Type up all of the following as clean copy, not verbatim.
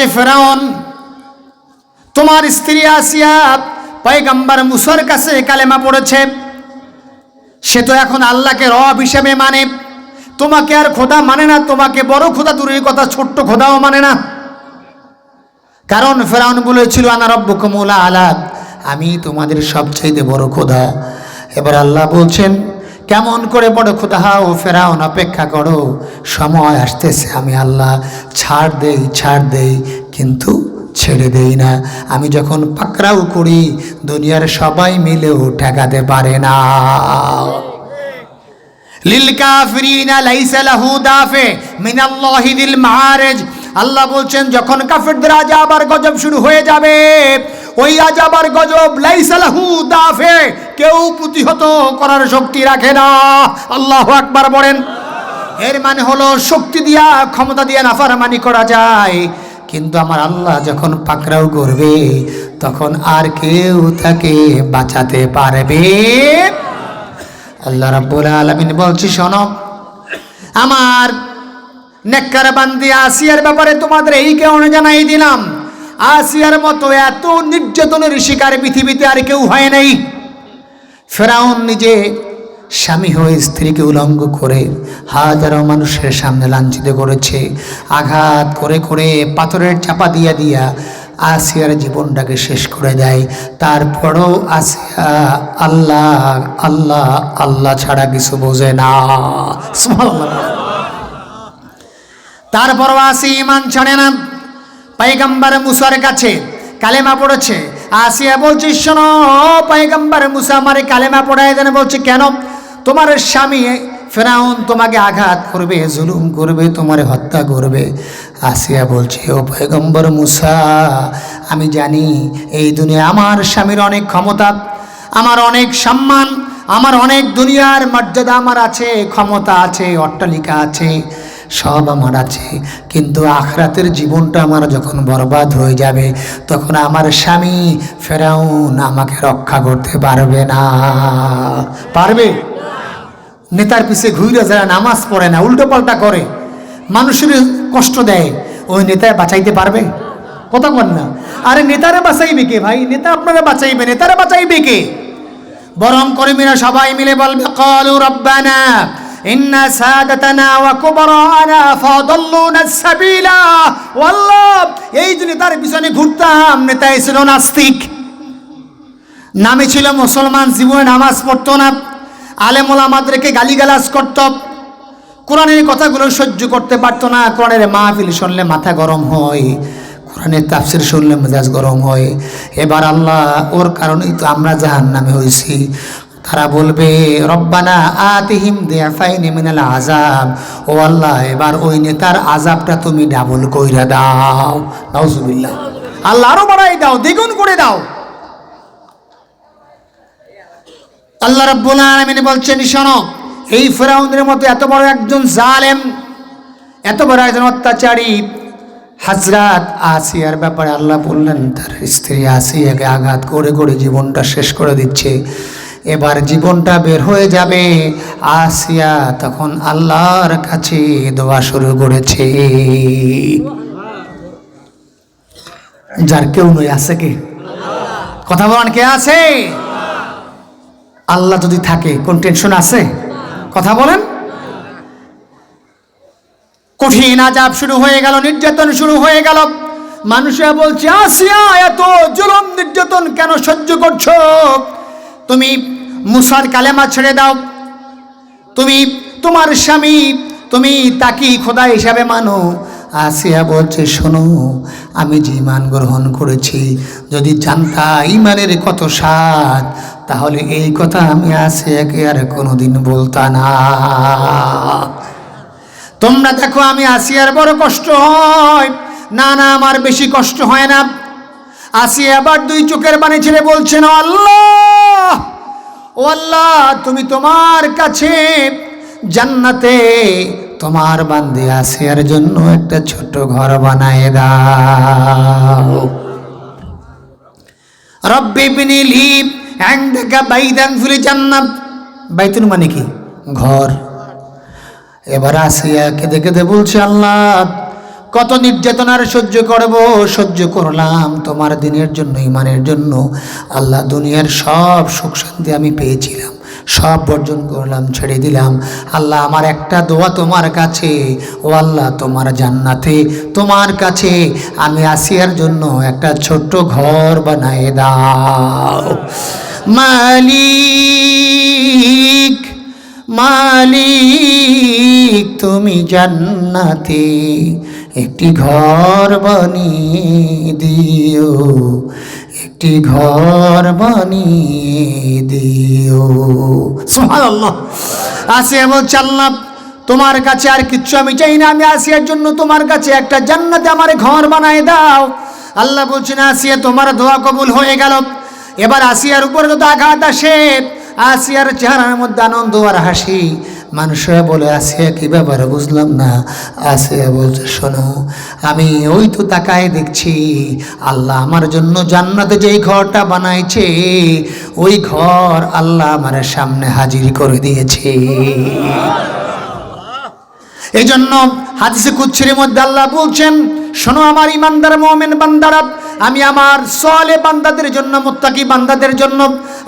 বলছে, ফেরাউন তোমার স্ত্রী আসিয়া পয়গম্বর মুসার কাছে কালেমা পড়েছে, সে তো এখন আল্লাহকে রব হিসেবে মানে, তোমাকে আর খোদা মানে না, তোমাকে বড় খোদা দূরের কথা ছোট্ট খোদাও মানে না। কারণ ফেরাউন বলেছিল আনা রব্বুকুমুল আলা, আমি তোমাদের সবচেয়ে বড় খোদা। এবার আল্লাহ বলছেন, কেমন করে বড় খোদা হও ফেরাউন, অপেক্ষা করো, সময় আসতেছে, আমি আল্লাহ ছাড় দেই কিন্তু ছেড়ে দেই না। আমি যখন পাকড়াও করি দুনিয়ার সবাই মিলেও ঠেকাতে পারে না। লিল কাফিরিনা লাইসা লাহু দাফে মিনাল্লাহি যিল মাআরিজ। আল্লাহ বলছেন, যখন কাফেরদের আযাব আর গজব শুরু হয়ে যাবে, ওই আযাব আর গজব লাইসা লাহু দাফে, কেউ প্রতিহত করার শক্তি রাখে না। আল্লাহু আকবার বলেন। এর মানে হলো শক্তি দিয়া ক্ষমতা দিয়া নাফরমানি করা যায়, কিন্তু আমার আল্লাহ যখন পাকড়াও করবে তখন আর কেউ তাকে বাঁচাতে পারবে। আল্লাহ রাব্বুল আলামিন বলছি, শোনো, আমার নেককার বান্দি আসিয়ার ব্যাপারে তোমাদের এই কারণে জানাই দিলাম, আসিয়ার মতো এত নির্যাতনের শিকার পৃথিবীতে আর কেউ হয় নাই। ফেরাউন নিজে স্বামী হয়ে স্ত্রীকে উলঙ্গ করে হাজারো মানুষের সামনে লাঞ্ছিত করেছে, আঘাত করে করে পাথরের চাপা দিয়া দিয়া আসিয়ার জীবনটাকে শেষ করে দেয়। তারপরও আসিয়া আল্লাহ আল্লাহ আল্লাহ ছাড়া কিছু বোঝে না। তারপরও আসি ইমান ছাড়ে না, পয়গম্বর মুসার কাছে কালেমা পড়েছে। আসিয়া বলছে, শোনো পয়গম্বর মুসা আমারে কালেমা পড়ায় দেন। বলছে, কেন? তোমার স্বামী ফেরাউন তোমাকে আঘাত করবে, জুলুম করবে, তোমারে হত্যা করবে। আসিয়া বলছে, ও পয়গম্বর মুসা, আমি জানি এই দুনিয়া আমার স্বামীর অনেক ক্ষমতা, আমার অনেক সম্মান, আমার অনেক দুনিয়ার মর্যাদা আমার আছে, ক্ষমতা আছে, অট্টালিকা আছে, সব আমার আছে, কিন্তু আখিরাতের জীবনটা আমার যখন বরবাদ হয়ে যাবে তখন আমার স্বামী ফেরাউন আমাকে রক্ষা করতে পারবে না। পারবে? নেতার পিছে ঘুরে যারা নামাজ পড়ে না, উল্টো পাল্টা করে, মানুষের কষ্ট দেয়, ওই নেতায় বাঁচাইতে পারবে? কথা বল না। আরে নেতারা বাঁচাইবে কে ভাই? নেতা আপনারা বাঁচাইবে, নেতারা বাঁচাইবে কে? বরং কর্মীরা সবাই মিলে বলবে, ক্বালু রাব্বানা ইন্না সাদাতানা ওয়া কুবরানা ফাদাল্লুনা সাবিলা। আল্লাহ, এই যে নেতার পিছনে ঘুরতাম, নেতা ছিল নাস্তিক, নামে ছিল মুসলমান, জীবনে নামাজ পড়তো না, আলেম ওলামাদেরকে গালিগালাজ করত, কোরআনের কথাগুলো সহ্য করতে পারতো না, কোরআনের মাহফিল শুনলে মাথা গরম হয়, কোরআনের তাফসির শুনলে মেজাজ গরম হয়। এবার আল্লাহ, ওর কারণেই তো আমরা জাহান্নামে হয়েছি। তারা বলবে, রব্বানা আতিহিম দিআফাইনি মিনাল আযাব। ও আল্লাহ, এবার ওই নেতার আযাবটা তুমি ডাবল কইরা দাও। নাউজুবিল্লাহ। আল্লাহ আরো বাড়াই দাও, দ্বিগুণ করে দাও। আল্লাহ রাব্বুল আলামিন বলছেন, শোনো, এই ফেরাউনের মতো এত বড় একজন জালেম, এত বড় একজন অত্যাচারী হযরত আসিয়ার ব্যাপারে আল্লাহ বললেন, তার স্ত্রী আসিয়াকে আঘাত করে করে জীবনটা শেষ করে দিচ্ছে। এবার জীবনটা বের হয়ে যাবে, আসিয়া তখন আল্লাহর কাছে দোয়া শুরু করেছে। যার কেউ নয়, আছে কে? কথা বলেন, কে আছে? আল্লাহ যদি থাকে কোন টেনশন আছে? কথা বলেন। কঠিন আযাব শুরু হয়ে গেল, নির্যাতন শুরু হয়ে গেল। মানুষরা বলছে, আসিয়া এত জুলুম নির্যাতন কেন সহ্য করছো? তুমি মুসার কালেমা ছেড়ে দাও, তুমি তোমার স্বামী, তুমি তাকে খোদা হিসাবে মানো। আসিয়া বলছে, শোনো, আমি যে ঈমান গ্রহণ করেছি, যদি জানতা ঈমানের কত স্বাদ, তাহলে এই কথা আমি আসিয়াকে আর কোনোদিন বলতা না। তোমরা দেখো আমি আসিয়ার বড় কষ্ট হয়, না না আমার বেশি কষ্ট হয় না। আসিয়া আবার দুই চোখের পানি ছেড়ে বলছেন, আল্লাহ, ও আল্লাহ, তুমি তোমার কাছে জান্নাতে তোমার বান্দে আসিয়ার জন্য একটা ছোট ঘর বানায় দাও। রব্বি ইবনি লি ইনদাকা বাইতান ফিল জান্নাত। বাইতুন মানে কি? ঘর। এবার আসিয়া কেঁদে কেঁদে বলছে, আল্লাহ, কত নির্যাতনার সহ্য করব, সহ্য করলাম তোমার দিনের জন্য, ইমানের জন্য। আল্লাহ দুনিয়ার সব সুখ শান্তি আমি পেয়েছিলাম, সব বর্জন করলাম, ছেড়ে দিলাম। আল্লাহ আমার একটা দোয়া তোমার কাছে, ও আল্লাহ তোমার জান্নাতে তোমার কাছে আমি আসিয়ার জন্য একটা ছোট্ট ঘর বানায় দাও। মালিক মালিক তুমি জান্নাতে একটি ঘর বানিয়ে দিও, একটি ঘর বানিয়ে দিও। সুবহানাল্লাহ। আসিয়া বলছে আল্লাহ তোমার কাছে আর কিচ্ছু আমি চাই না, আমি আসিয়ার জন্য তোমার কাছে একটা জান্নাতে আমার ঘর বানায় দাও। আল্লাহ বলছেন আসিয়া তোমার দোয়া কবুল হয়ে গেল। এবার আসিয়ার উপরে তো আঘাত আসে, আসিয়ার চেহারার মধ্যে আনন্দ আর হাসি। মানুষরা বলে আসিয়া কি ব্যাপারে বুঝলাম না। আসিয়া বলছে শোনো, আমি ওই তো তাকায় দেখছি আল্লাহ আমার জন্য জান্নাতে যেই ঘরটা বানাইছে ওই ঘর আল্লাহ আমার সামনে হাজির করে দিয়েছে। এই জন্য হাদিসে কুদসির মধ্যে আল্লাহ বলছেন শোনো আমার ইমানদার মুমিন বান্দারা, আমি আমার সালেহ বান্দাদের জন্য, মুত্তাকি বান্দাদের জন্য,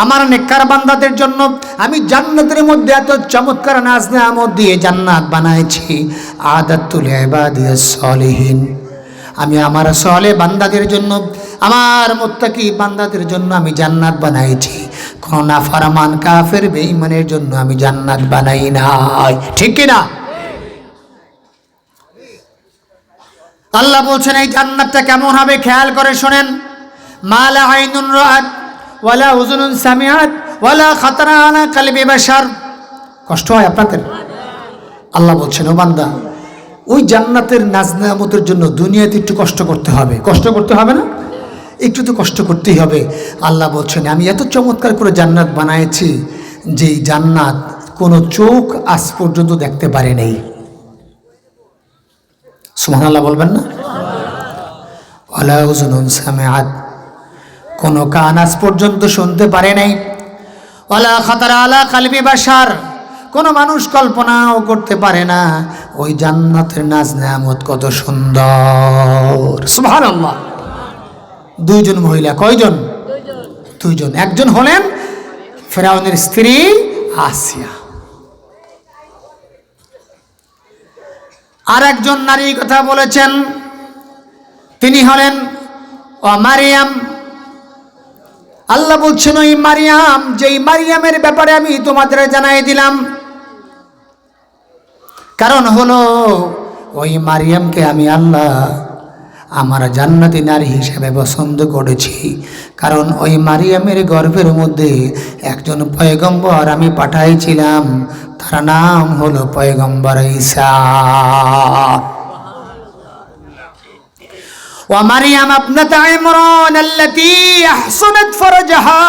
আমার নেককার বান্দাদের জন্য আমি জান্নাতের মধ্যে এত চমৎকার নাজ নেয়ামত দিয়ে জান্নাত বানাইছি। আদাতুল ইবাদিয়াস সালিহিন, আমি আমার সালেহ বান্দাদের জন্য, আমার মুত্তাকি বান্দাদের জন্য আমি জান্নাত বানাইছি। কোন নাফরমান কাফের বেঈমানের জন্য আমি জান্নাত বানাই নাই। ঠিক কি না? আল্লাহ বলছেন এই জান্নাতটা কেমন হবে খেয়াল করে শোনেন। মা লা আইনুন রাআত ওয়ালা উযুনুন সামিআত ওয়ালা খাতারা আলা কলবি বাশার। কষ্ট হয় আপনাদের? আল্লাহ বলছেন ও বান্দা ওই জান্নাতের নাজ নেয়ামতের জন্য দুনিয়াতে একটু কষ্ট করতে হবে। কষ্ট করতে হবে না? একটু তো কষ্ট করতেই হবে। আল্লাহ বলছেন আমি এত চমৎকার করে জান্নাত বানাইছি যেই জান্নাত কোনো চোখ আজ পর্যন্ত দেখতে পারে নাই। সুবহানাল্লাহ বলবেন না? ওয়ালা উযুনুন সামিআত, কোনো কান আজ পর্যন্ত শুনতে পারে নাই। ওয়ালা খাতারা আলা কলবি বাশার, কোনো মানুষ কল্পনাও করতে পারে না ওই জান্নাতের নাজ নেয়ামত কত সুন্দর। সুবহানাল্লাহ। দুইজন মহিলা, কয়জন? দুইজন। একজন হলেন ফিরআউনের স্ত্রী আসিয়া, আর একজন নারীর কথা বলেছেন তিনি হলেন মারিয়াম। আল্লাহ বলছেন ওই মারিয়াম, যেই মারিয়ামের ব্যাপারে আমি তোমাদের জানাই দিলাম, কারণ হলো ওই মারিয়ামকে আমি আল্লাহ আমার জান্নাতি নারী হিসেবে পছন্দ করেছি। কারণ ওই মারিয়ামের গর্ভের মধ্যে একজন পয়গম্বর আমি পাঠাইছিলাম, তার নাম হলো পয়গম্বর ঈসা। ওয়া মারিয়াম ইবনাত ইমরান আল্লাতী আহসানাত ফারজাহা।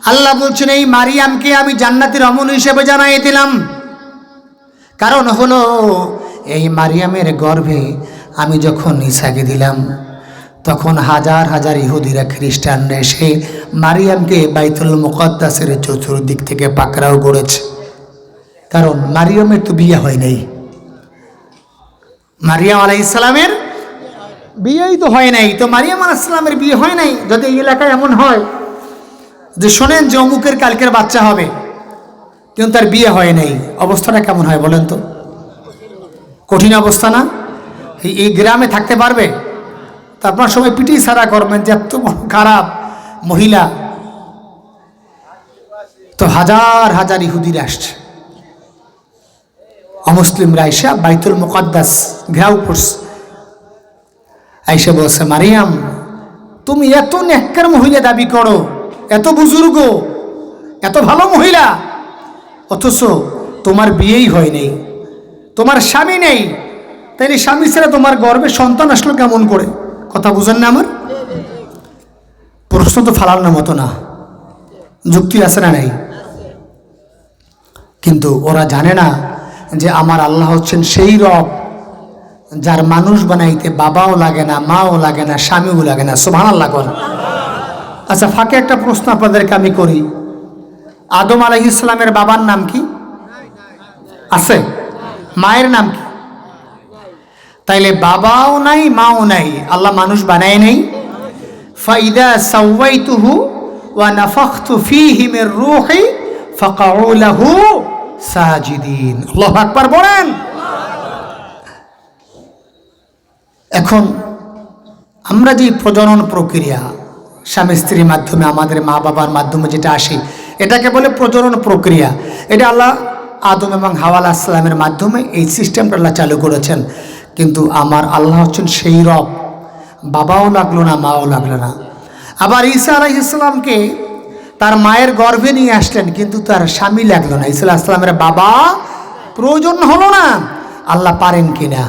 আল্লাহ বলছেন এই মারিয়ামকে আমি জান্নাতের রমণ হিসেবে জানাই দিলাম, কারণ হলো এই মারিয়ামের গর্ভে আমি যখন ঈসাকে দিলাম তখন হাজার হাজার ইহুদিরা খ্রিস্টানরা এসে মারিয়ামকে বাইতুল মুকাদ্দাসের চতুর্দিক থেকে পাকড়াও করেছে। কারণ মারিয়ামের তো বিয়ে হয় নাই, মারিয়াম আলাইহিস সালামের বিয়েই তো হয় নাই। তো মারিয়াম আলাইহিস সালামের বিয়ে হয় নাই, যদি এই এলাকায় এমন হয় যে শোনেন যে অমুকের কালকের বাচ্চা হবে কিন্তু তার বিয়ে হয় নাই, অবস্থাটা কেমন হয় বলেন তো? কঠিন অবস্থা না? এই গ্রামে থাকতে পারবে? তো আপনার সবাই পিটি সারা করবেন যে এত খারাপ মহিলা। তো হাজার হাজার ইহুদিরা আসছে, অমুসলিমরা আইসা বাইতুল মুকাদ্দাস ঘেরাও করছে। আইসা বলছে মারিয়াম তুমি এত নেককার মহিলা দাবি করো, এত বুজুর্গ, এত ভালো মহিলা, অথচ তোমার বিয়েই হয় নাই, তোমার স্বামী নেই, তাইলে স্বামী ছেড়ে তোমার গর্ভে সন্তান আসলো কেমন করে? কথা বুঝেন না আমার? প্রশ্ন তো ফালানোর মতো না, যুক্তি আছে না নাই? কিন্তু ওরা জানে না যে আমার আল্লাহ হচ্ছেন সেই রব যার মানুষ বানাইতে বাবাও লাগে না, মাও লাগে না, স্বামীও লাগে না। সুবহানাল্লাহ কর। আচ্ছা ফাঁকে একটা প্রশ্ন আপনাদেরকে আমি করি, আদম আলাইহিস সালামের বাবার নাম কি? আছে? মায়ের নাম কি? তাইলে বাবাও নাই মাও নাই, আল্লাহ মানুষ বানায় নাই। ফাইদা সাওয়াইতুহু ওয়া নাফাখতু ফীহি মির রূহি ফাকাউ লাহু সাজিদিন। আল্লাহু আকবার বলেন। এখন আমরা যে প্রজনন প্রক্রিয়া স্বামী স্ত্রীর মাধ্যমে, আমাদের মা বাবার মাধ্যমে যেটা আসে, এটাকে বলে প্রজনন প্রক্রিয়া। এটা আল্লাহ আদম এবং হাওয়া আলাইহিস সালামের মাধ্যমে এই সিস্টেমটা আল্লাহ চালু করেছেন। কিন্তু আমার আল্লাহ হচ্ছেন সেই রব, বাবাও লাগলো না মাও লাগলো না। আবার ঈসা আলাইহিস সালামকে তার মায়ের গর্ভে নিয়ে আসলেন, কিন্তু তার স্বামী লাগলো না। ঈসা আলাইহিস সালামের বাবা প্রয়োজন হলো না। আল্লাহ পারেন কিনা?